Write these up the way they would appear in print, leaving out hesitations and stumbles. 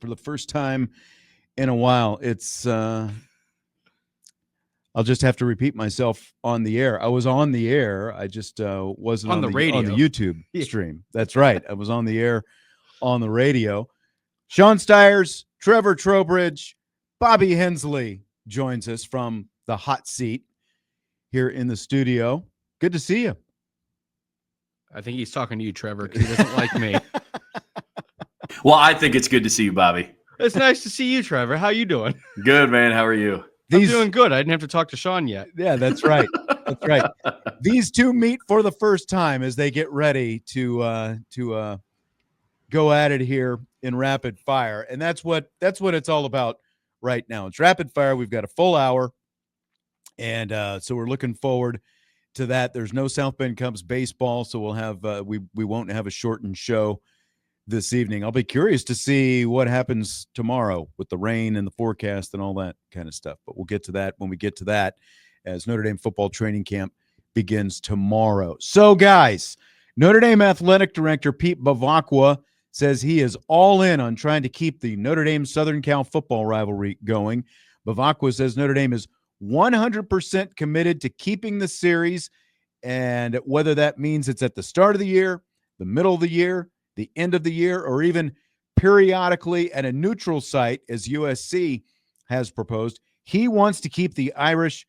for the first time in a while. It's I'll just have to repeat myself on the air. I was on the air. I just wasn't On the radio. on the YouTube stream. That's right. I was on the air on the radio. Sean Stiers, Trevor Trowbridge, Bobby Hensley joins us from the hot seat here in the studio. Good to see you. I think he's talking to you, Trevor, because he doesn't like me. Well, I think it's good to see you, Bobby. It's nice to see you, Trevor. How you doing? Good, man. How are you? I'm doing good. I didn't have to talk to Sean yet. Yeah, that's right. That's right. These two meet for the first time as they get ready to go at it here in rapid fire, and that's what it's all about right now. It's rapid fire. We've got a full hour, and so we're looking forward to that. There's no South Bend Cubs baseball, so we'll have we won't have a shortened show this evening. I'll be curious to see what happens tomorrow with the rain and the forecast and all that kind of stuff. But we'll get to that when we get to that, as Notre Dame football training camp begins tomorrow. So, guys, Notre Dame athletic director Pete Bevacqua says he is all in on trying to keep the Notre Dame Southern Cal football rivalry going. Bevacqua says Notre Dame is 100% committed to keeping the series, and whether that means it's at the start of the year, the middle of the year, the end of the year, or even periodically at a neutral site, as USC has proposed, he wants to keep the Irish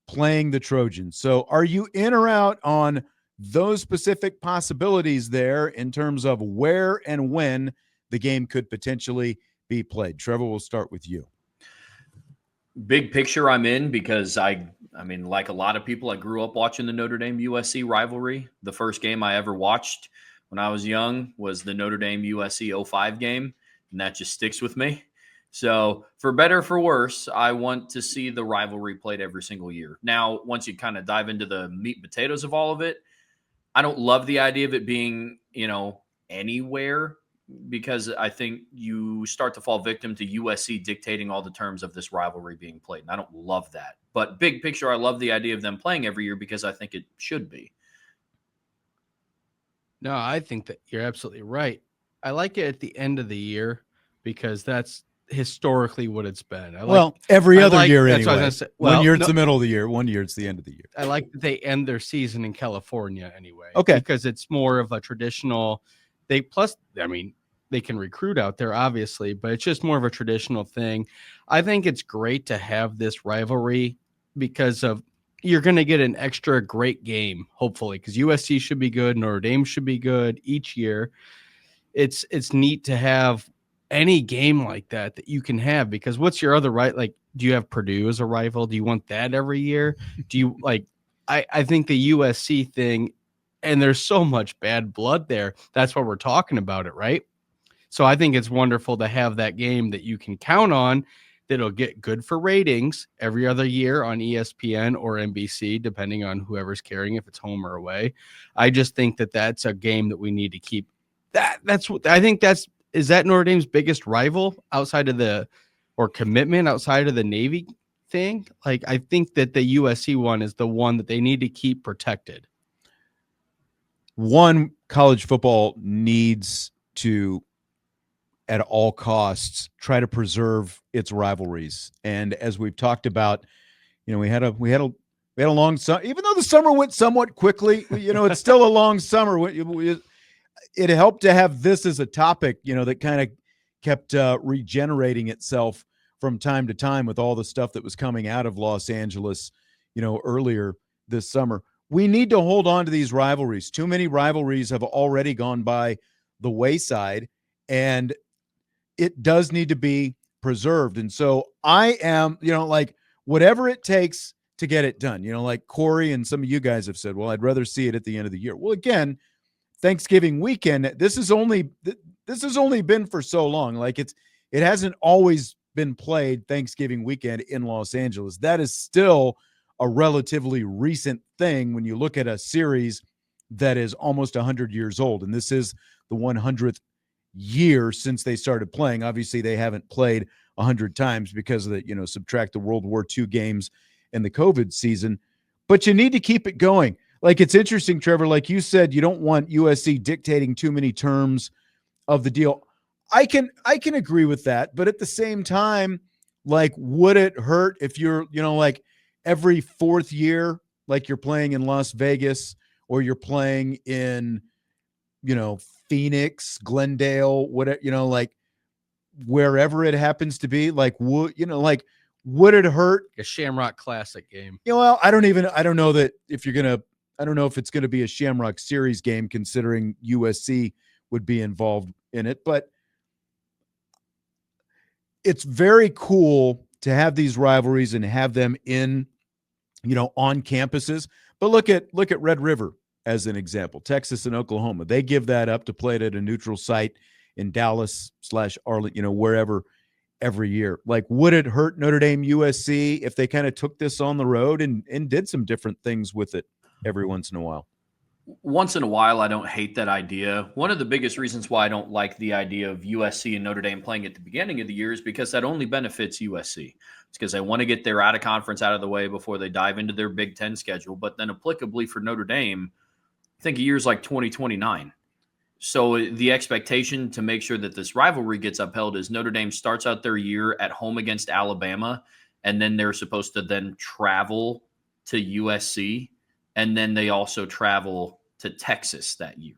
playing the Trojans. So are you in or out on those specific possibilities there in terms of where and when the game could potentially be played? Trevor, we'll start with you. Big picture I'm in, because I mean, like a lot of people, I grew up watching the Notre Dame USC rivalry. The first game I ever watched when I was young was the Notre Dame USC 05 game, and that just sticks with me. So for better or for worse, I want to see the rivalry played every single year. Now, once you kind of dive into the meat and potatoes of all of it, I don't love the idea of it being, anywhere, because I think you start to fall victim to USC dictating all the terms of this rivalry being played. And I don't love that. But big picture, I love the idea of them playing every year because I think it should be. No, I think that you're absolutely right. I like it at the end of the year because that's historically what it's been. Every other year anyway. Well, 1 year it's the middle of the year. 1 year it's the end of the year. I like that they end their season in California anyway. Okay. Because it's more of a traditional – they can recruit out there, obviously, but it's just more of a traditional thing. I think it's great to have this rivalry because of – you're going to get an extra great game, hopefully, because USC should be good. Notre Dame should be good each year. It's neat to have any game like that you can have, because what's your other right? Like, do you have Purdue as a rival? Do you want that every year? Do you like, I think the USC thing, and there's so much bad blood there. That's why we're talking about it, right? So I think it's wonderful to have that game that you can count on, that'll get good for ratings every other year on ESPN or NBC, depending on whoever's carrying, if it's home or away. I just think that that's a game that we need to keep. That's what I think. Is that Notre Dame's biggest rival outside of commitment outside of the Navy thing? Like, I think that the USC one is the one that they need to keep protected. One, college football needs to, at all costs, try to preserve its rivalries. And as we've talked about, we had a long summer, even though the summer went somewhat quickly, it's still a long summer. It helped to have this as a topic, that kind of kept regenerating itself from time to time with all the stuff that was coming out of Los Angeles, earlier this summer. We need to hold on to these rivalries. Too many rivalries have already gone by the wayside, and it does need to be preserved. And so I am, whatever it takes to get it done, like Corey and some of you guys have said, well, I'd rather see it at the end of the year. Well, again, Thanksgiving weekend, this has only been for so long. Like it hasn't always been played Thanksgiving weekend in Los Angeles. That is still a relatively recent thing when you look at a series that is almost 100 years old. And this is the 100th year since they started playing. Obviously, they haven't played 100 times because of the, subtract the World War II games and the COVID season. But you need to keep it going. Like, it's interesting, Trevor, like you said, you don't want USC dictating too many terms of the deal. I can agree with that, but at the same time, like, would it hurt if you're, like every fourth year, like you're playing in Las Vegas or you're playing in, Phoenix, Glendale, whatever, like wherever it happens to be, like, would it hurt? A Shamrock Classic game. Well, I don't know that if you're going to, I don't know if it's going to be a Shamrock Series game considering USC would be involved in it, but it's very cool to have these rivalries and have them in, on campuses. But look at Red River as an example. Texas and Oklahoma, they give that up to play it at a neutral site in Dallas/Arlington, wherever, every year. Like, would it hurt Notre Dame USC if they kind of took this on the road and did some different things with it every once in a while? Once in a while, I don't hate that idea. One of the biggest reasons why I don't like the idea of USC and Notre Dame playing at the beginning of the year is because that only benefits USC. It's because they want to get their out of conference out of the way before they dive into their Big Ten schedule. But then applicably for Notre Dame, think of years like 2029. So the expectation to make sure that this rivalry gets upheld is Notre Dame starts out their year at home against Alabama, and then they're supposed to then travel to USC, and then they also travel to Texas that year.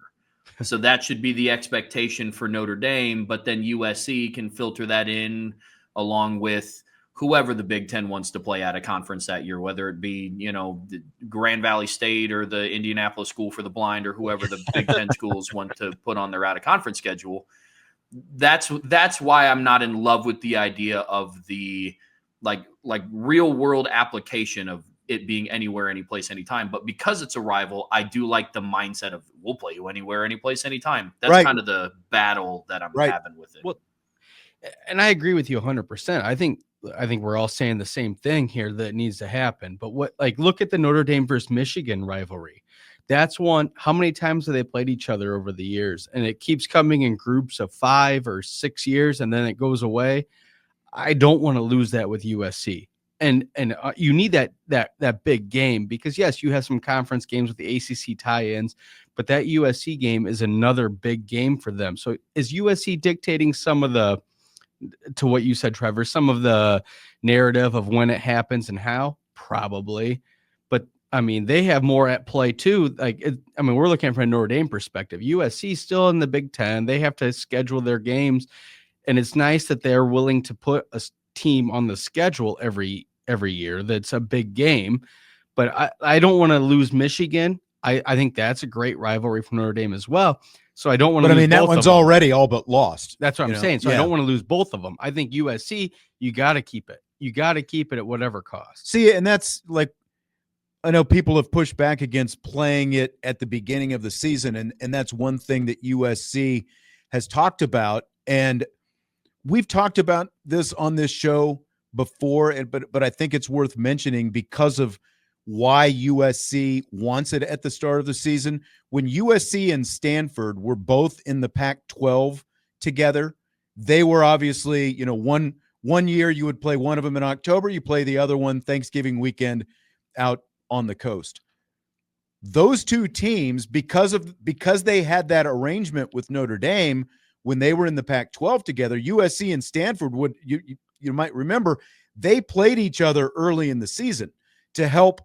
So that should be the expectation for Notre Dame, but then USC can filter that in along with whoever the Big Ten wants to play out of conference that year, whether it be, the Grand Valley State or the Indianapolis School for the Blind or whoever the Big Ten schools want to put on their out of conference schedule. That's why I'm not in love with the idea of the like real world application of it being anywhere, any place, anytime. But because it's a rival, I do like the mindset of we'll play you anywhere, any place, anytime. That's right. kind of the battle that I'm having with it. Well, and I agree with you 100%. I think we're all saying the same thing here that needs to happen. But look at the Notre Dame versus Michigan rivalry. That's one. How many times have they played each other over the years? And it keeps coming in groups of 5 or 6 years, and then it goes away. I don't want to lose that with USC. And you need that big game because, yes, you have some conference games with the ACC tie-ins, but that USC game is another big game for them. So is USC dictating some of the, to what you said, Trevor, some of the narrative of when it happens and how? Probably. But, I mean, they have more at play, too. We're looking from a Notre Dame perspective. USC still in the Big Ten. They have to schedule their games, and it's nice that they're willing to put a team on the schedule every year that's a big game. But I don't want to lose Michigan. I think that's a great rivalry for Notre Dame as well. So I don't want to lose both of them. That one's already all but lost. That's what I'm saying. So I don't want to lose both of them. I think USC, you got to keep it. You got to keep it at whatever cost. See, and that's like, I know people have pushed back against playing it at the beginning of the season, and that's one thing that USC has talked about. And we've talked about this on this show before, but I think it's worth mentioning because of why USC wants it at the start of the season. When USC and Stanford were both in the Pac-12 together, they were obviously, one year you would play one of them in October, you play the other one Thanksgiving weekend out on the coast. Those two teams, because they had that arrangement with Notre Dame when they were in the Pac-12 together, USC and Stanford would, you might remember, they played each other early in the season to help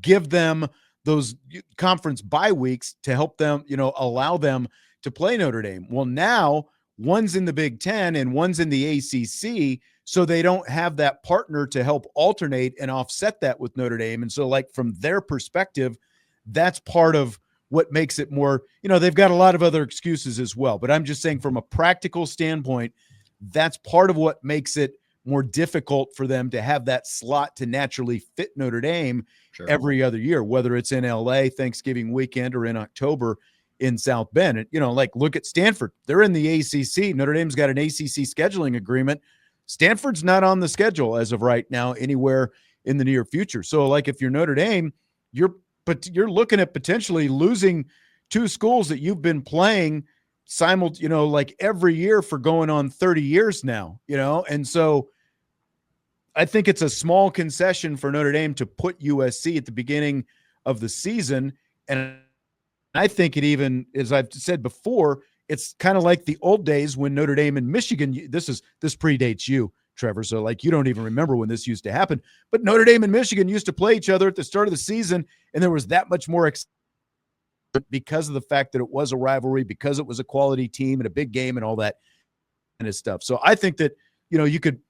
give them those conference bye weeks to help them, allow them to play Notre Dame. Well, now one's in the Big Ten and one's in the ACC, so they don't have that partner to help alternate and offset that with Notre Dame. And so, from their perspective, that's part of what makes it more, they've got a lot of other excuses as well. But I'm just saying from a practical standpoint, that's part of what makes it more difficult for them to have that slot to naturally fit Notre Dame every other year, whether it's in LA Thanksgiving weekend or in October in South Bend. And, look at Stanford. They're in the ACC. Notre Dame's got an ACC scheduling agreement. Stanford's not on the schedule as of right now anywhere in the near future. So, if you're Notre Dame, you're looking at potentially losing two schools that you've been playing every year for going on 30 years now, and so I think it's a small concession for Notre Dame to put USC at the beginning of the season. And I think it even, as I've said before, it's kind of like the old days when Notre Dame and Michigan, this predates you, Trevor. So like, you don't even remember when this used to happen, but Notre Dame and Michigan used to play each other at the start of the season. And there was that much more because of the fact that it was a rivalry, because it was a quality team and a big game and all that kind of stuff. So I think that, you could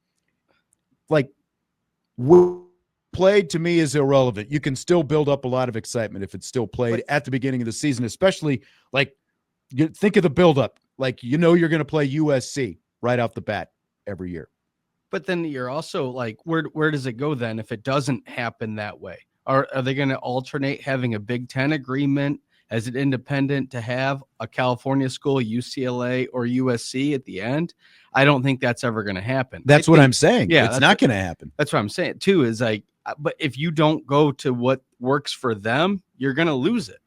played to me is irrelevant. You can still build up a lot of excitement if it's still played at the beginning of the season, especially like you think of the buildup, like, you're going to play USC right off the bat every year. But then you're also like, where does it go then if it doesn't happen that way? Are they going to alternate having a Big Ten agreement as an independent to have a California school, UCLA or USC at the end? I don't think that's ever going to happen. That's what I'm saying. Yeah, it's not going to happen. That's what I'm saying too, is like, but if you don't go to what works for them, you're going to lose it.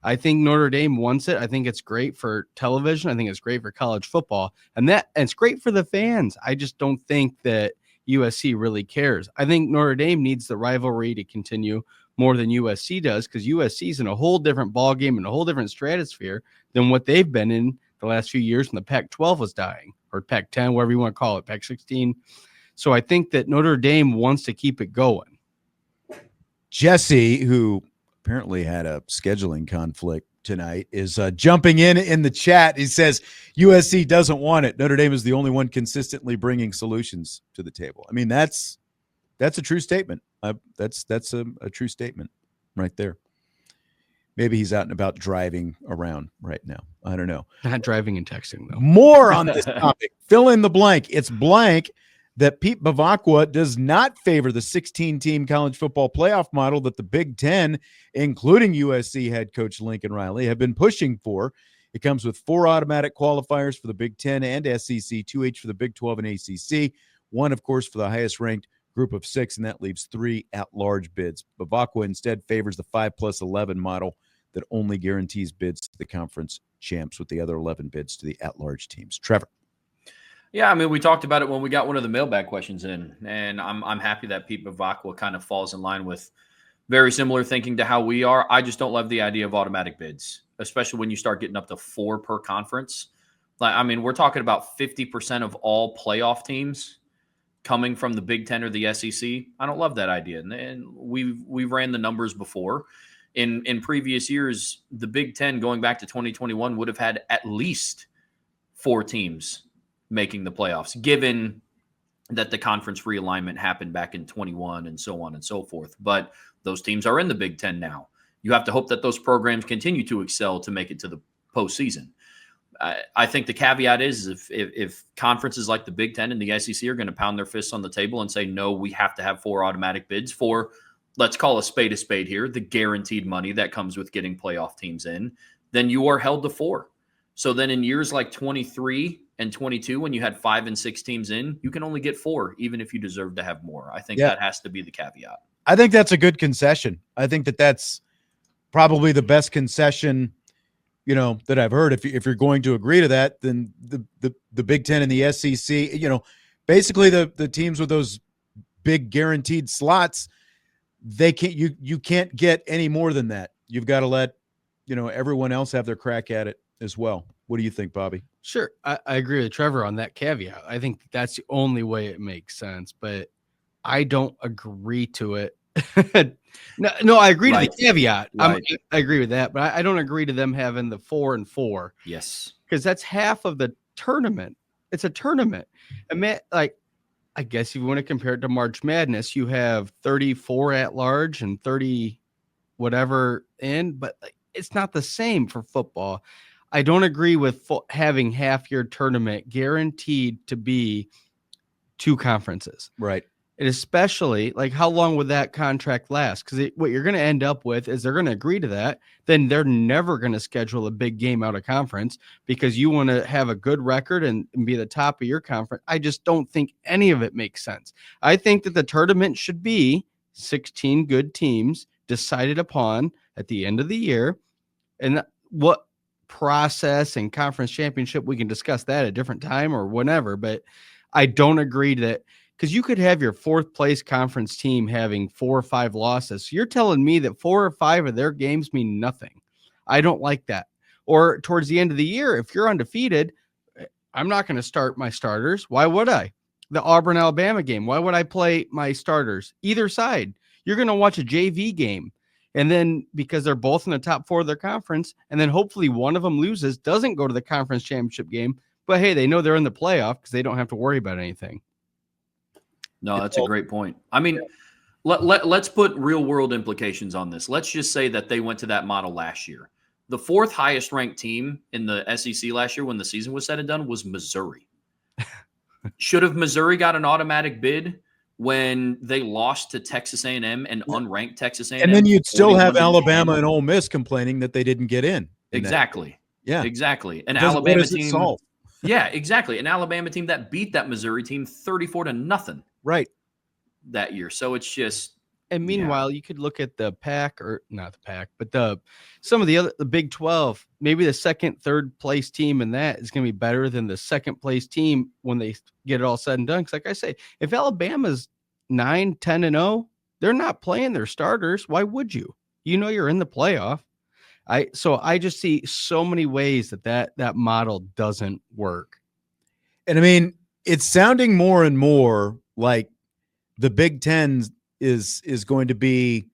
I think Notre Dame wants it. I think it's great for television. I think it's great for college football, and it's great for the fans. I just don't think that USC really cares. I think Notre Dame needs the rivalry to continue more than USC does, because USC is in a whole different ballgame and a whole different stratosphere than what they've been in the last few years when the Pac-12 was dying, or Pac-10, whatever you want to call it, Pac-16. So I think that Notre Dame wants to keep it going. Jesse, who apparently had a scheduling conflict tonight, is jumping in the chat. He says USC doesn't want it. Notre Dame is the only one consistently bringing solutions to the table. I mean, that's a true statement. That's a true statement right there. Maybe he's out and about driving around right now. I don't know. Not driving and texting, though. More on this topic. Fill in the blank. It's blank that Pete Bevacqua does not favor the 16-team college football playoff model that the Big Ten, including USC head coach Lincoln Riley, have been pushing for. It comes with 4 automatic qualifiers for the Big Ten and SEC, 2 each for the Big 12 and ACC, 1, of course, for the highest-ranked group of 6, and that leaves 3 at-large bids. Bevacqua instead favors the 5+11 model that only guarantees bids to the conference champs, with the other 11 bids to the at-large teams. Trevor. Yeah, I mean, we talked about it when we got one of the mailbag questions in, and I'm happy that Pete Bevacqua kind of falls in line with very similar thinking to how we are. I just don't love the idea of automatic bids, especially when you start getting up to 4 per conference. Like, I mean, we're talking about 50% of all playoff teams coming from the Big Ten or the SEC. I don't love that idea, and we ran the numbers before. In previous years, the Big Ten going back to 2021 would have had at least 4 teams making the playoffs, given that the conference realignment happened back in 21 and so on and so forth. But those teams are in the Big Ten now. You have to hope that those programs continue to excel to make it to the postseason. I think the caveat is if conferences like the Big Ten and the SEC are going to pound their fists on the table and say, no, we have to have 4 automatic bids for, let's call a spade here, the guaranteed money that comes with getting playoff teams in, then you are held to 4. So then in years like 23 and 22, when you had 5 and 6 teams in, you can only get 4, even if you deserve to have more. I think that has to be the caveat. I think that's a good concession. I think that's probably the best concession, that I've heard. If you're going to agree to that, then the Big Ten and the SEC, basically the teams with those big guaranteed slots, they can't, you can't get any more than that. You've got to let, everyone else have their crack at it as well. What do you think, Bobby? Sure. I agree with Trevor on that caveat. I think that's the only way it makes sense, but I don't agree to it. No, I agree to the caveat. Right. I agree with that, but I don't agree to them having the 4 and 4. Yes. Because that's half of the tournament. It's a tournament. I guess if you want to compare it to March Madness, you have 34 at large and 30 whatever in, but it's not the same for football. I don't agree with having half your tournament guaranteed to be 2 conferences. Right. And especially, how long would that contract last? Because what you're going to end up with is they're going to agree to that. Then they're never going to schedule a big game out of conference because you want to have a good record and be the top of your conference. I just don't think any of it makes sense. I think that the tournament should be 16 good teams decided upon at the end of the year. And what process and conference championship, we can discuss that at a different time or whenever. But I don't agree to that. Because you could have your 4th place conference team having 4 or 5 losses. So you're telling me that 4 or 5 of their games mean nothing. I don't like that. Or towards the end of the year, if you're undefeated, I'm not going to start my starters. Why would I? The Auburn-Alabama game, why would I play my starters? Either side. You're going to watch a JV game. And then because they're both in the top 4 of their conference, and then hopefully one of them loses, doesn't go to the conference championship game. But hey, they know they're in the playoff because they don't have to worry about anything. No, that's a great point. I mean, let's put real world implications on this. Let's just say that they went to that model last year. The 4th highest ranked team in the SEC last year when the season was said and done was Missouri. Should have Missouri got an automatic bid when they lost to Texas A&M and unranked Texas A&M? And then you'd still have Alabama and Ole Miss complaining that they didn't get in. Exactly. Yeah. Exactly. An Because Alabama what does it team. solve? Yeah, exactly. An Alabama team that beat that Missouri team 34-0. Right. That year. So it's just. And meanwhile, you could look at the Pac, or not the Pac, but some of the Big 12. Maybe the second, third place team in that is going to be better than the second place team when they get it all said and done. Because, like I say, if Alabama's 9-10-0, they're not playing their starters. Why would you? You know you're in the playoff. So I just see so many ways that model doesn't work. And I mean, it's sounding more and more like the Big Ten is going to be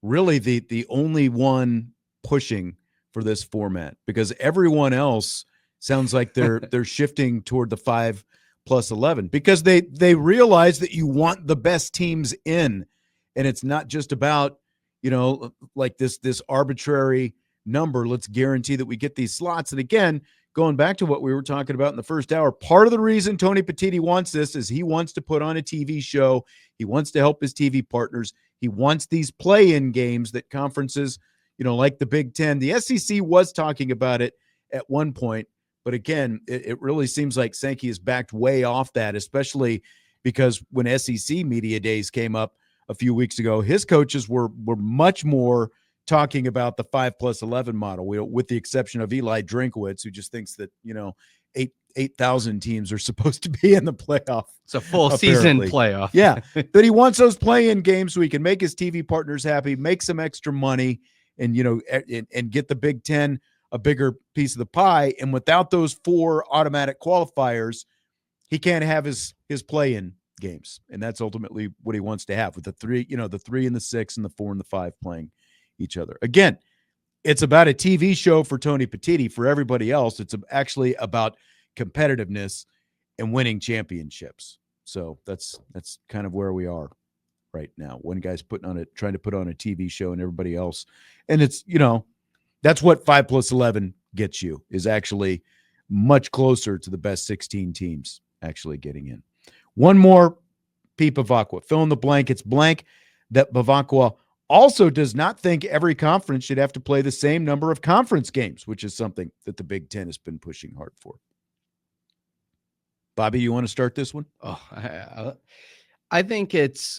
really the only one pushing for this format, because everyone else sounds like they're shifting toward the 5+11, because they realize that you want the best teams in, and it's not just about, like this arbitrary number. Let's guarantee that we get these slots. And again, going back to what we were talking about in the first hour, part of the reason Tony Petitti wants this is he wants to put on a TV show. He wants to help his TV partners. He wants these play-in games that conferences, like the Big Ten. The SEC was talking about it at one point, but again, it really seems like Sankey has backed way off that, especially because when SEC Media Days came up a few weeks ago, his coaches were much more talking about the 5+11 model, with the exception of Eli Drinkwitz, who just thinks that, 8,000 teams are supposed to be in the playoff. It's a full season playoff. Yeah. But he wants those play-in games so he can make his TV partners happy, make some extra money, and, and get the Big Ten a bigger piece of the pie. And without those 4 automatic qualifiers, he can't have his play-in games. And that's ultimately what he wants to have, with the 3, the 3 and the 6 and the 4 and the 5 playing each other. Again, it's about a TV show for Tony Petitti. For everybody else, it's actually about competitiveness and winning championships. So that's kind of where we are right now. One guy's trying to put on a TV show, and everybody else, and it's, that's what 5+11 gets you, is actually much closer to the best 16 teams actually getting in. One more, Pete Bevacqua, fill in the blank. It's blank that Bevacqua also does not think every conference should have to play the same number of conference games, which is something that the Big Ten has been pushing hard for. Bobby, you want to start this one? Oh, I think it's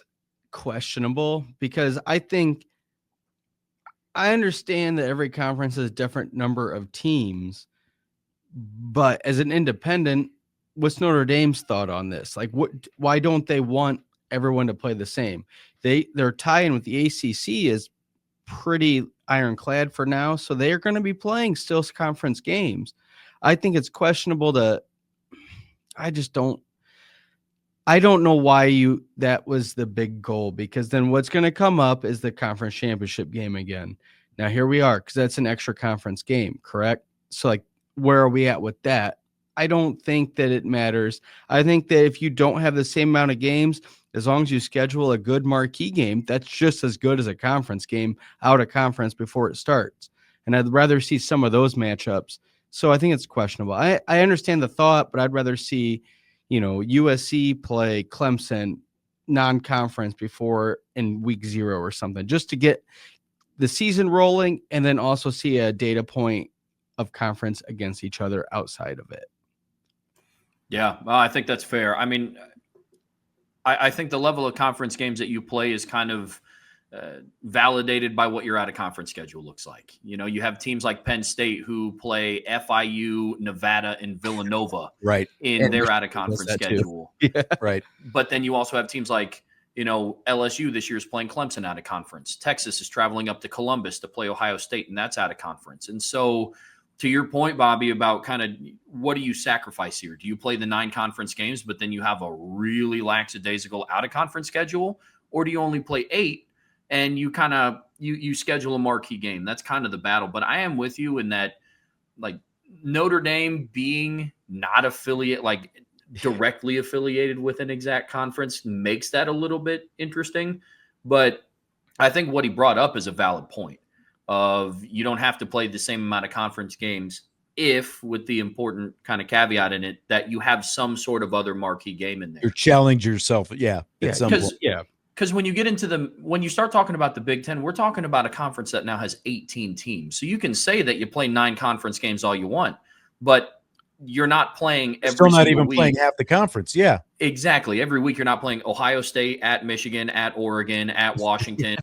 questionable, because I understand that every conference has a different number of teams, but as an independent, what's Notre Dame's thought on this? Like, why don't they want everyone to play the same? Their tie-in with the ACC is pretty ironclad for now, so they are going to be playing still conference games. I think it's questionable I don't know why that was the big goal, because then what's going to come up is the conference championship game again. Now here we are, because that's an extra conference game, correct? So like, where are we at with that? I don't think that it matters. I think that if you don't have the same amount of games, as long as you schedule a good marquee game, that's just as good as a conference game out of conference before it starts. And I'd rather see some of those matchups. So I think it's questionable. I understand the thought, but I'd rather see, USC play Clemson non-conference before in week 0 or something, just to get the season rolling, and then also see a data point of conference against each other outside of it. Yeah, I think that's fair. I mean, I think the level of conference games that you play is kind of validated by what your out-of-conference schedule looks like. You have teams like Penn State who play FIU, Nevada, and Villanova right in their out-of-conference schedule. Yeah. Right. But then you also have teams like, LSU this year is playing Clemson out of conference. Texas is traveling up to Columbus to play Ohio State, and that's out of conference. And so to your point, Bobby, about kind of what do you sacrifice here? Do you play the 9 conference games, but then you have a really lackadaisical out of conference schedule, or do you only play 8 and you kind of you schedule a marquee game? That's kind of the battle. But I am with you in that, like, Notre Dame being not directly affiliated with an exact conference makes that a little bit interesting. But I think what he brought up is a valid point of you don't have to play the same amount of conference games if, with the important kind of caveat in it, that you have some sort of other marquee game in there. You're challenge yourself. Yeah. At some point. Because when you get into when you start talking about the Big Ten, we're talking about a conference that now has 18 teams. So you can say that you play 9 conference games all you want, but you're not playing every Still not even week. Playing half the conference. Yeah. Exactly. Every week you're not playing Ohio State, at Michigan, at Oregon, at Washington,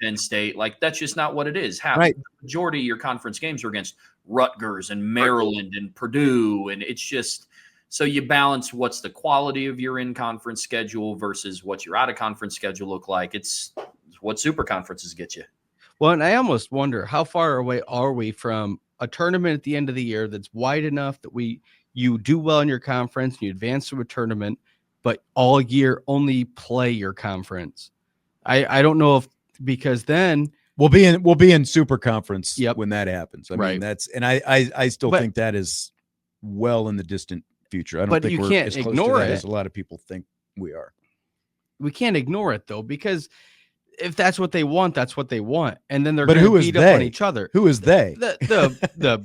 Penn State. Like, that's just not what it is. Right. The majority of your conference games are against Rutgers and Maryland and Purdue. And it's just, so you balance what's the quality of your in-conference schedule versus what your out-of-conference schedule look like. It's what super conferences get you. Well, and I almost wonder, how far away are we from a tournament at the end of the year that's wide enough that you do well in your conference, you advance to a tournament, but all year only play your conference. I don't know if, because then we'll be in super conference when that happens. I mean, that's, and I still think that is well in the distant future. I don't think we're as close to that as a lot of people think we are. We can't ignore it though, because if that's what they want, that's what they want. And then they're going to beat up on each other. Who is they? The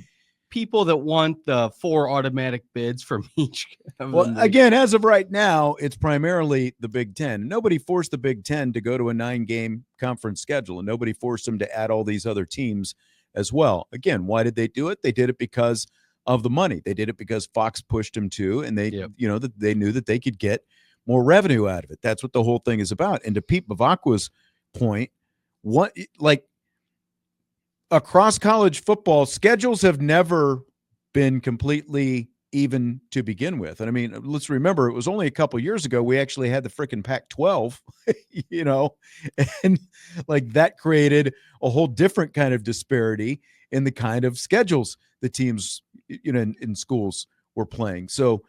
people that want the 4 automatic bids from each. Well, again, as of right now, it's primarily the Big Ten. Nobody forced the Big Ten to go to a 9-game conference schedule, and nobody forced them to add all these other teams as well. Again, why did they do it? They did it because of the money. They did it because Fox pushed them to, and they, they knew that they could get more revenue out of it. That's what the whole thing is about. And to Pete Bevacqua's point, across college football, schedules have never been completely even to begin with. And I mean, let's remember, it was only a couple years ago we actually had the freaking Pac-12, and like that created a whole different kind of disparity in the kind of schedules the teams, in schools were playing. So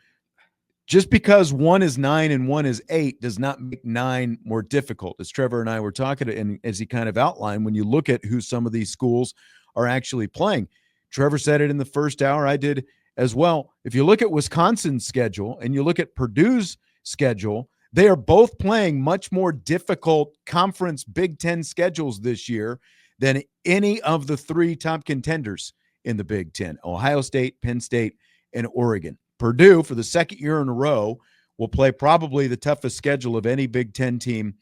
just because one is 9 and one is 8 does not make 9 more difficult. As Trevor and I were talking, and as he kind of outlined, when you look at who some of these schools are actually playing, Trevor said it in the first hour. I did as well. If you look at Wisconsin's schedule and you look at Purdue's schedule, they are both playing much more difficult conference Big Ten schedules this year than any of the 3 top contenders in the Big Ten: Ohio State, Penn State, and Oregon. Purdue, for the second year in a row, will play probably the toughest schedule of any Big Ten team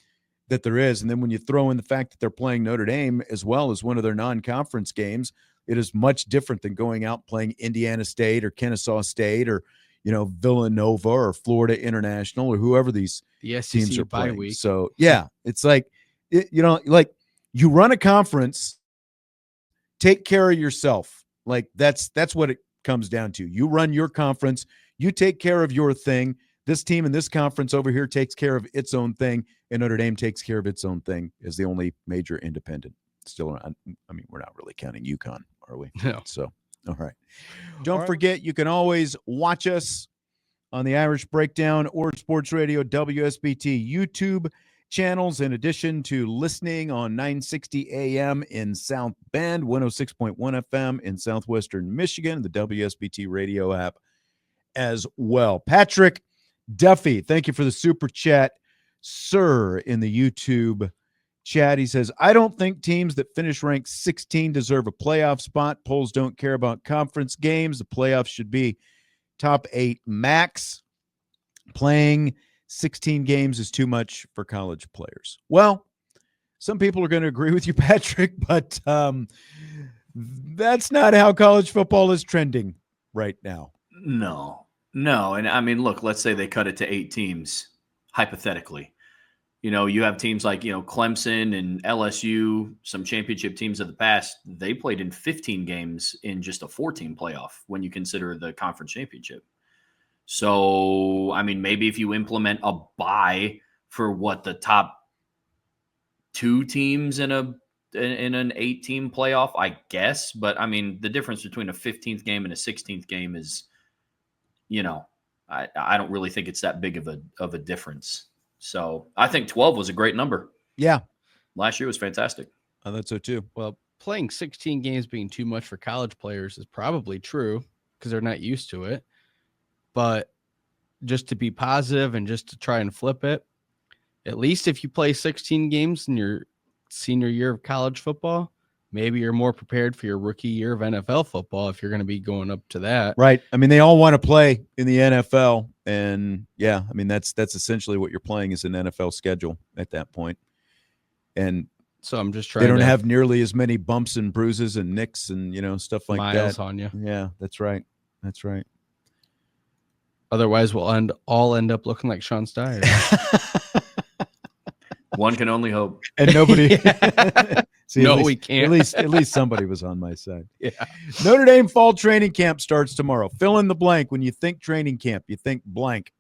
that there is. And then when you throw in the fact that they're playing Notre Dame as well as one of their non-conference games, it is much different than going out playing Indiana State or Kennesaw State or, Villanova or Florida International or whoever these teams are playing. Week. So, yeah, it's like, you run a conference, take care of yourself. Like that's what it comes down to. You run your conference, you take care of your thing. This team in this conference over here takes care of its own thing, and Notre Dame takes care of its own thing as the only major independent. Still, I mean, we're not really counting UConn, are we? No. So, all right. Don't forget, you can always watch us on the Irish Breakdown or Sports Radio WSBT YouTube channels, in addition to listening on 960 AM in South Bend, 106.1 FM in southwestern Michigan, the WSBT radio app as well. Patrick Duffy, thank you for the super chat, sir, in the YouTube chat. He says, I don't think teams that finish ranked 16 deserve a playoff spot. Polls don't care about conference games. The playoffs should be top 8 max. Playing 16 games is too much for college players. Well, some people are going to agree with you, Patrick, but that's not how college football is trending right now. No. And I mean, look, let's say they cut it to 8 teams, hypothetically. You have teams like, Clemson and LSU, some championship teams of the past, they played in 15 games in just a 14 playoff when you consider the conference championship. So, I mean, maybe if you implement a bye for the top 2 teams in a in an 8-team playoff, I guess. But I mean, the difference between a 15th game and a 16th game is, I don't really think it's that big of a difference. So I think 12 was a great number. Yeah. Last year was fantastic. I thought so too. Well, playing 16 games being too much for college players is probably true because they're not used to it. But just to be positive and just to try and flip it, at least if you play 16 games in your senior year of college football, maybe you're more prepared for your rookie year of NFL football if you're going to be going up to that. Right. I mean, they all want to play in the NFL. And yeah, I mean, that's essentially what you're playing is an NFL schedule at that point. And so I'm just trying they don't have nearly as many bumps and bruises and nicks and, stuff like miles that. on you. Yeah, that's right. That's right. Otherwise, we'll all end up looking like Sean Steyer. One can only hope. And nobody. See, no, least, we can't. At least somebody was on my side. Yeah. Notre Dame fall training camp starts tomorrow. Fill in the blank. When you think training camp, you think blank.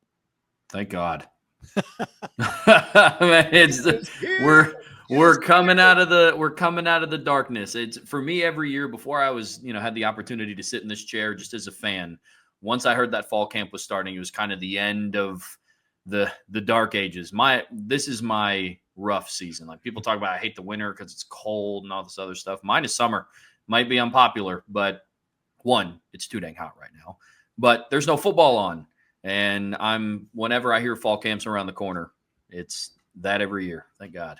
Thank God. We're coming out of the darkness. It's for me every year before I was, had the opportunity to sit in this chair just as a fan. Once I heard that fall camp was starting, it was kind of the end of the dark ages. This is my rough season. Like people talk about, I hate the winter because it's cold and all this other stuff. Mine is summer. Might be unpopular, but one, it's too dang hot right now. But there's no football on, and whenever I hear fall camps around the corner, it's that every year. Thank God.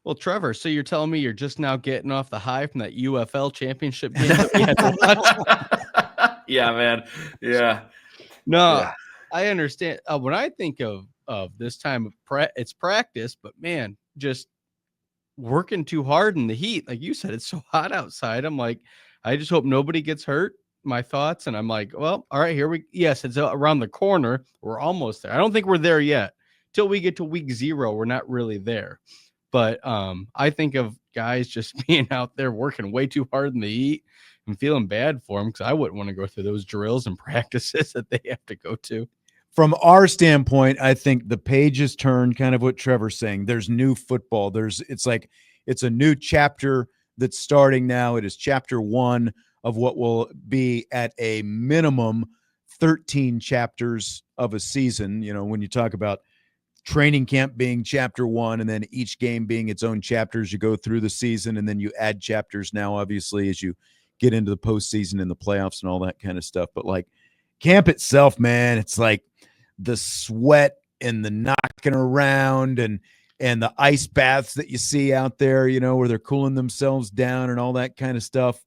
Well, Trevor, so you're telling me you're just now getting off the high from that UFL championship game that we had to watch? Yeah, man. Yeah. No, yeah. I understand. When I think of this time of it's practice, but man, just working too hard in the heat. Like you said, it's so hot outside. I'm like, I just hope nobody gets hurt. My thoughts. And I'm like, well, all right, yes, it's around the corner. We're almost there. I don't think we're there yet. Till we get to week 0, we're not really there. But I think of guys just being out there working way too hard in the heat and feeling bad for them because I wouldn't want to go through those drills and practices that they have to go to. From our standpoint, I think the page is turned, kind of what Trevor's saying. There's new football. It's a new chapter that's starting now. It is chapter 1 of what will be at a minimum 13 chapters of a season. When you talk about training camp being chapter 1 and then each game being its own chapters, you go through the season and then you add chapters now, obviously, as you get into the postseason and the playoffs and all that kind of stuff. But like camp itself, man, it's like the sweat and the knocking around and the ice baths that you see out there, where they're cooling themselves down and all that kind of stuff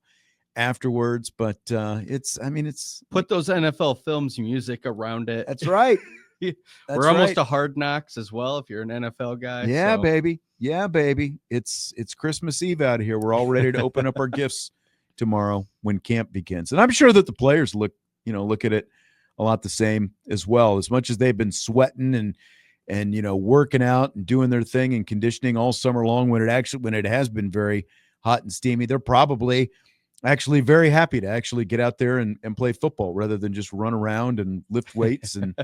afterwards. But it's put those NFL films music around it. That's right. We're almost a Hard Knocks as well if you're an NFL guy. Yeah, baby. Yeah, baby. It's Christmas Eve out here. We're all ready to open up our gifts tomorrow when camp begins. And I'm sure that the players look at it a lot the same as well. As much as they've been sweating and working out and doing their thing and conditioning all summer long when it has been very hot and steamy, they're probably actually very happy to actually get out there and play football rather than just run around and lift weights and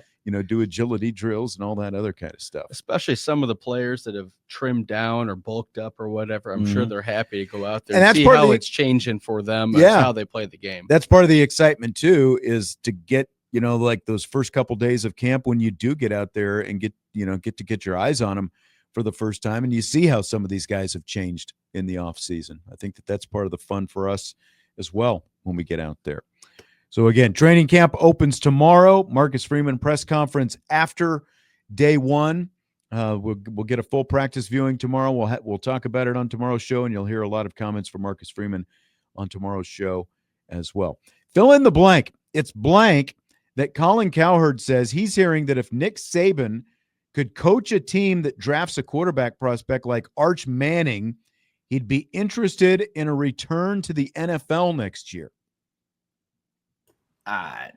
do agility drills and all that other kind of stuff. Especially some of the players that have trimmed down or bulked up or whatever. I'm sure they're happy to go out there and see how it's changing for them and how they play the game. That's part of the excitement too, is to get like those first couple days of camp when you do get out there and get to get your eyes on them for the first time, and you see how some of these guys have changed in the off season. I think that's part of the fun for us as well when we get out there. So again, training camp opens tomorrow. Marcus Freeman press conference after day 1. We'll get a full practice viewing tomorrow. We'll talk about it on tomorrow's show, and you'll hear a lot of comments from Marcus Freeman on tomorrow's show as well. Fill in the blank. It's blank that Colin Cowherd says he's hearing that if Nick Saban could coach a team that drafts a quarterback prospect like Arch Manning, he'd be interested in a return to the NFL next year. I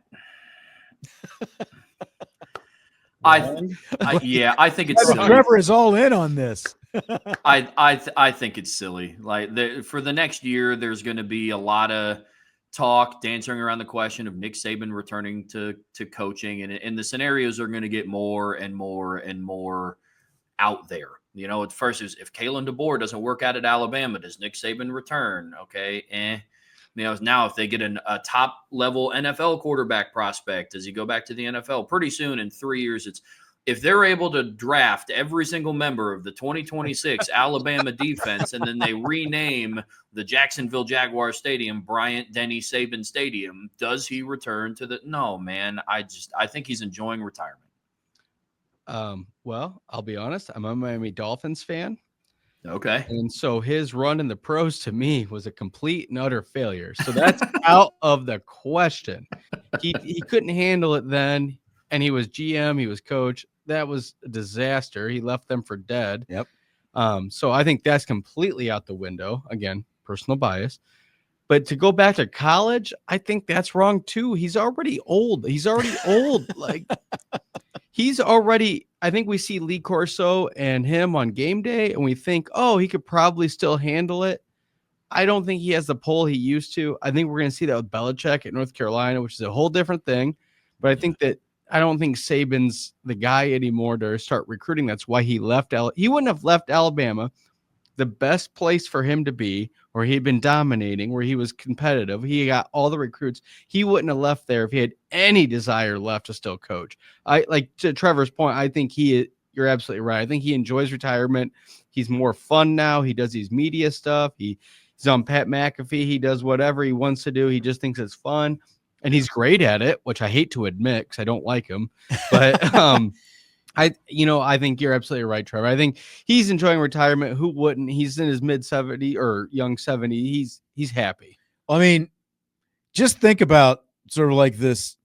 think it's silly. Trevor is all in on this. I think it's silly. Like for the next year, there's going to be a lot of talk dancing around the question of Nick Saban returning to coaching, and the scenarios are going to get more and more and more out there. You know, at first it was, if Kalen DeBoer doesn't work out at Alabama, does Nick Saban return? Okay, You know, now if they get a top level NFL quarterback prospect, does he go back to the NFL? Pretty soon in 3 years, it's if they're able to draft every single member of the 2026 Alabama defense, and then they rename the Jacksonville Jaguars Stadium Bryant Denny Saban Stadium, does he return to the? No, man. I think he's enjoying retirement. Well, I'll be honest. I'm a Miami Dolphins fan. Okay. And so his run in the pros to me was a complete and utter failure. So that's out of the question. He couldn't handle it then. And he was GM, he was coach. That was a disaster. He left them for dead. Yep. So I think that's completely out the window. Again, personal bias. But to go back to college, I think that's wrong too. He's already old. Like he's already, I think we see Lee Corso and him on game day, and we think, oh, he could probably still handle it. I don't think he has the pull he used to. I think we're going to see that with Belichick at North Carolina, which is a whole different thing. But I don't think Saban's the guy anymore to start recruiting. That's why he left. He wouldn't have left Alabama, the best place for him to be, where he'd been dominating, where he was competitive. He got all the recruits. He wouldn't have left there if he had any desire left to still coach. To Trevor's point, I think you're absolutely right. I think he enjoys retirement. He's more fun now. He does these media stuff. He's on Pat McAfee. He does whatever he wants to do. He just thinks it's fun. And he's great at it, which I hate to admit because I don't like him. But I think you're absolutely right, Trevor. I think he's enjoying retirement. Who wouldn't? He's in his mid 70 or young 70. He's happy. I mean, just think about sort of like this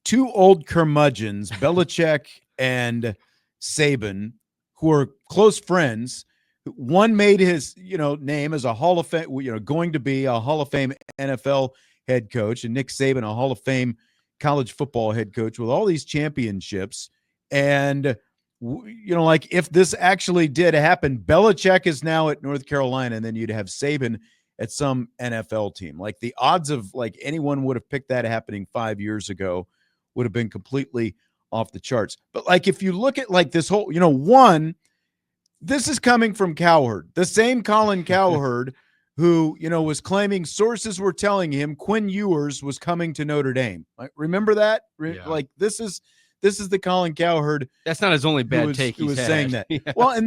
two old curmudgeons, Belichick and Saban, who are close friends. One made his, name as a Hall of Fame, going to be a Hall of Fame NFL head coach, and Nick Saban, a Hall of Fame college football head coach with all these championships. And, like if this actually did happen, Belichick is now at North Carolina, and then you'd have Saban at some NFL team. Like the odds of like anyone would have picked that happening 5 years ago would have been completely off the charts. But like, if you look at like this whole, this is coming from Cowherd, the same Colin Cowherd who, was claiming sources were telling him Quinn Ewers was coming to Notre Dame. Like, remember that? Yeah. Like this is the Colin Cowherd. That's not his only bad take. He was saying that. Yeah. Well,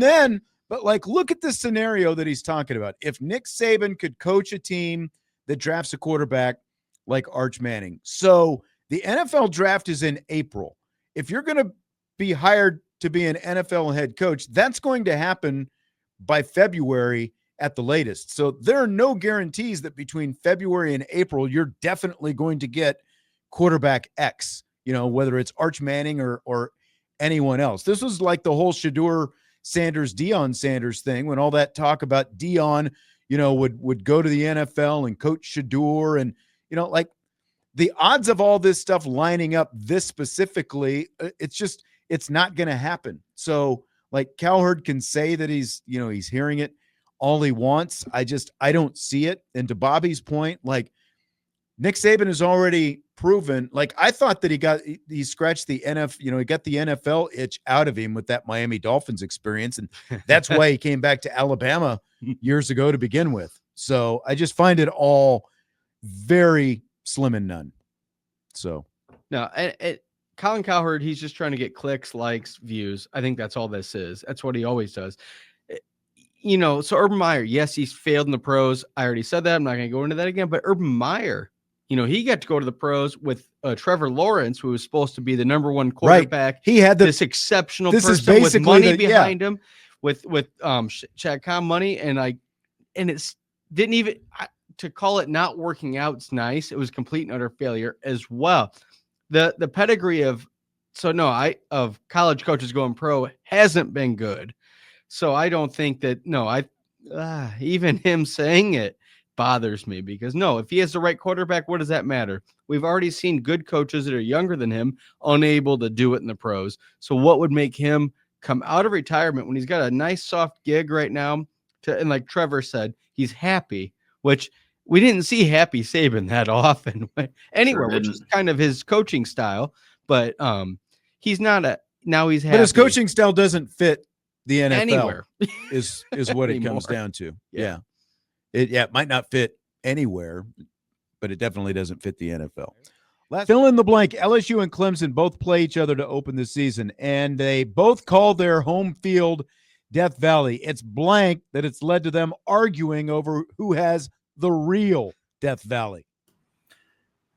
but like, look at this scenario that he's talking about. If Nick Saban could coach a team that drafts a quarterback like Arch Manning. So the NFL draft is in April. If you're going to be hired to be an NFL head coach, that's going to happen by February at the latest. So there are no guarantees that between February and April, you're definitely going to get quarterback X, whether it's Arch Manning or anyone else. This was like the whole Shedeur Sanders, Deion Sanders thing, when all that talk about Deion, would go to the NFL and coach Shedeur. And, like the odds of all this stuff lining up this specifically, it's not going to happen. So like Cowherd can say that he's hearing it all he wants. I don't see it. And to Bobby's point, like Nick Saban has already proven, like I thought that he scratched the he got the NFL itch out of him with that Miami Dolphins experience. And that's why he came back to Alabama years ago to begin with. So I just find it all very slim and none. So no, Colin Cowherd, he's just trying to get clicks, likes, views. I think that's all this is. That's what he always does. So Urban Meyer, yes, he's failed in the pros. I already said that. I'm not going to go into that again. But Urban Meyer, he got to go to the pros with Trevor Lawrence, who was supposed to be the number one quarterback. Right. He had this exceptional person with money behind him, with Shad Khan money, and it's didn't even to call it not working out. It's nice. It was complete and utter failure as well. The pedigree of college coaches going pro hasn't been good. So I don't think that, even him saying it bothers me because if he has the right quarterback, what does that matter? We've already seen good coaches that are younger than him unable to do it in the pros. So what would make him come out of retirement when he's got a nice soft gig right now and like Trevor said, he's happy, which we didn't see happy Saban that often anywhere, which is kind of his coaching style, but he's not now he's happy. But his coaching style doesn't fit the NFL Anywhere. is what it comes Anymore. down to. Yeah. It might not fit anywhere, but it definitely doesn't fit the NFL. Fill in the blank. LSU and Clemson both play each other to open the season, and they both call their home field Death Valley. It's blank that it's led to them arguing over who has the real Death Valley.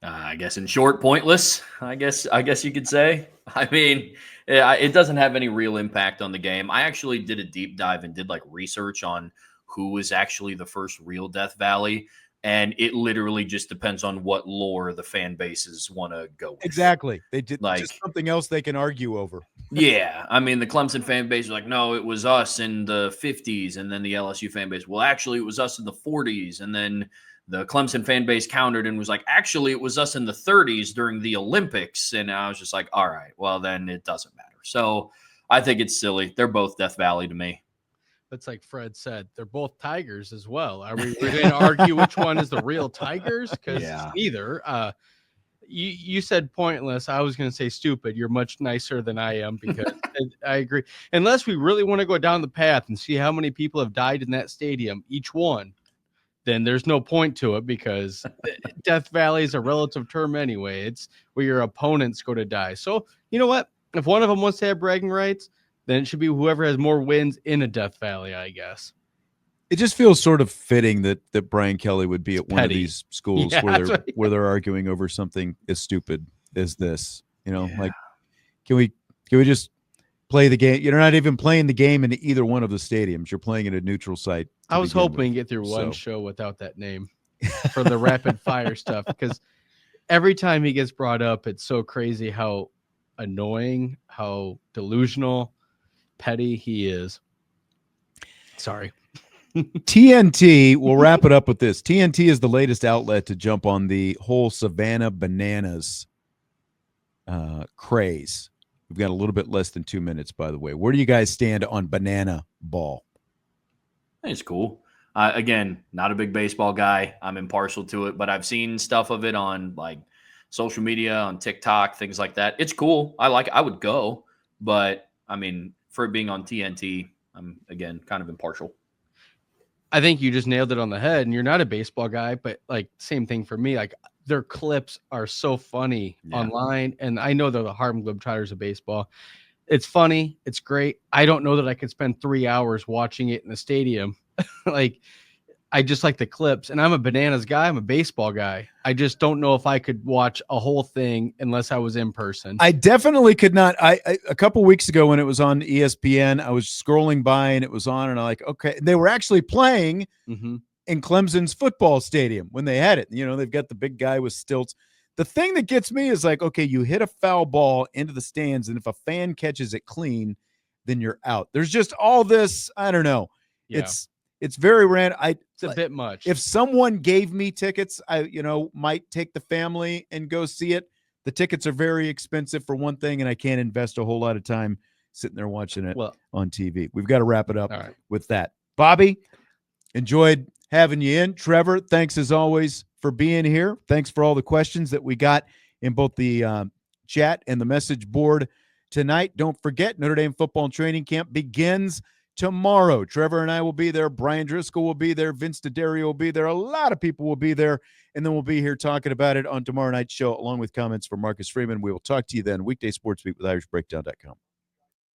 I guess in short, pointless. I guess you could say. I mean, it doesn't have any real impact on the game. I actually did a deep dive and did like research on who was actually the first real Death Valley, and it literally just depends on what lore the fan bases want to go with. Exactly. They did just something else they can argue over. Yeah. I mean, the Clemson fan base was like, no, it was us in the 50s. And then the LSU fan base, well, actually, it was us in the 40s. And then the Clemson fan base countered and was like, actually, it was us in the 30s during the Olympics. And I was just like, all right, well, then it doesn't matter. So I think it's silly. They're both Death Valley to me. That's like Fred said. They're both tigers as well. Are we going to argue which one is the real tigers? Because neither. You said pointless. I was going to say stupid. You're much nicer than I am because I agree. Unless we really want to go down the path and see how many people have died in that stadium, each one, then there's no point to it because Death Valley is a relative term anyway. It's where your opponents go to die. So you know what? If one of them wants to have bragging rights, then it should be whoever has more wins in a Death Valley, I guess. It just feels sort of fitting that Brian Kelly would be at one of these schools where they're arguing over something as stupid as this. You know, like can we just play the game? You're not even playing the game in either one of the stadiums. You're playing at a neutral site. I was hoping to get through one show without that name for the rapid fire stuff because every time he gets brought up, it's so crazy how annoying, how delusional, petty he is. Sorry. TNT, we'll wrap it up with this. TNT is the latest outlet to jump on the whole Savannah Bananas craze. We've got a little bit less than 2 minutes, by the way. Where do you guys stand on banana ball? It's cool. Again, not a big baseball guy. I'm impartial to it, but I've seen stuff of it on like social media, on TikTok, things like that. It's cool. I would go, but I mean, for it being on TNT, I'm again kind of impartial. I think you just nailed it on the head, and you're not a baseball guy, but like same thing for me. Like their clips are so funny online, and I know they're the Harlem Globetrotters of baseball. It's funny. It's great. I don't know that I could spend 3 hours watching it in the stadium. Like, I just like the clips, and I'm a bananas guy. I'm a baseball guy. I just don't know if I could watch a whole thing unless I was in person. I definitely could not. A couple weeks ago when it was on ESPN, I was scrolling by and it was on, and I'm like, okay, they were actually playing in Clemson's football stadium when they had it. You know, they've got the big guy with stilts. The thing that gets me is like, okay, you hit a foul ball into the stands, and if a fan catches it clean, then you're out. There's just all this, I don't know. Yeah. It's very random. It's a bit much. If someone gave me tickets, I might take the family and go see it. The tickets are very expensive for one thing, and I can't invest a whole lot of time sitting there watching it on TV. We've got to wrap it up with that. Bobby, enjoyed having you in. Trevor, thanks as always for being here. Thanks for all the questions that we got in both the chat and the message board tonight. Don't forget, Notre Dame football training camp begins tomorrow. Trevor and I will be there. Brian Driscoll will be there. Vince D'Addario will be there. A lot of people will be there. And then we'll be here talking about it on tomorrow night's show, along with comments from Marcus Freeman. We will talk to you then. Weekday Sports Beat with IrishBreakdown.com.